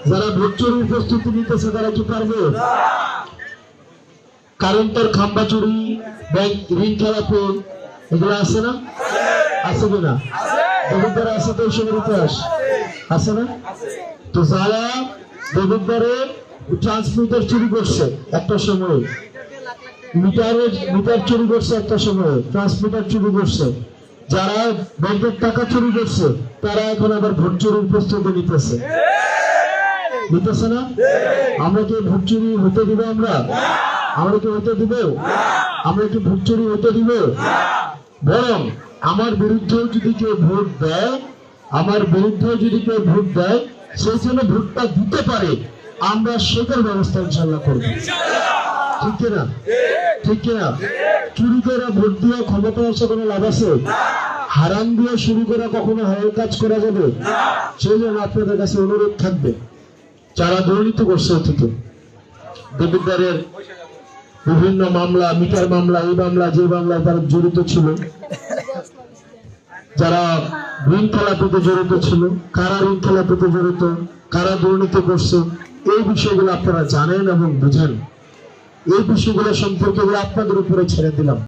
যারা ভোট চুরির প্রস্তুতি নিতেছে তারা কি পারবে? কারেন্টের খাম্বা চুরি, ব্যাংক ঋণ খেলাপি, এগুলো আছে না? আছে কিনা? দেবিদ্বারে আছে তো এইসবের ইতিহাস আছে না? তো যারা দেবিদ্বারে ট্রান্সমিটার চুরি করছে একটা সময়, মিটার চুরি করছে একটা সময়, ট্রান্সমিটার চুরি করছে, যারা ব্যাংকের টাকা চুরি করছে তারা এখন আবার ভোট চুরির প্রস্তুতি নিতেছে না? আমরা কি ভোট চুরি হতে দিব? আমরা কি হতে দিব? আমরা কি ভোট চুরি হতে দিব? বরং আমার বিরুদ্ধেও যদি কেউ ভোট দেয়, সেই জন্য ভোটটা দিতে পারে, আমরা সেটার ব্যবস্থা ইনশাল্লাহ করবো। ঠিক কিনা? চুরি করে ভোট দিয়ে ক্ষমতা আসে কোনো লাভ আছে? হারাম দিয়ে শুরু করে কখনো হারাম কাজ করা যাবে? সেই জন্য আপনাদের কাছে অনুরোধ থাকবে, যারা দুর্নীতি করছে অতীতে, দেবিদ্বারের বিভিন্ন মামলা, মিটার মামলা, এই মামলা, যে মামলায় তারা জড়িত ছিল, যারা ঋণ খেলাপিতে জড়িত ছিল, কারা ঋণ খেলাপিতে জড়িত, কারা দুর্নীতি করছে, এই বিষয়গুলো আপনারা জানেন এবং বুঝেন। এই বিষয়গুলো সম্পর্কে আপনাদের উপরে ছেড়ে দিলাম।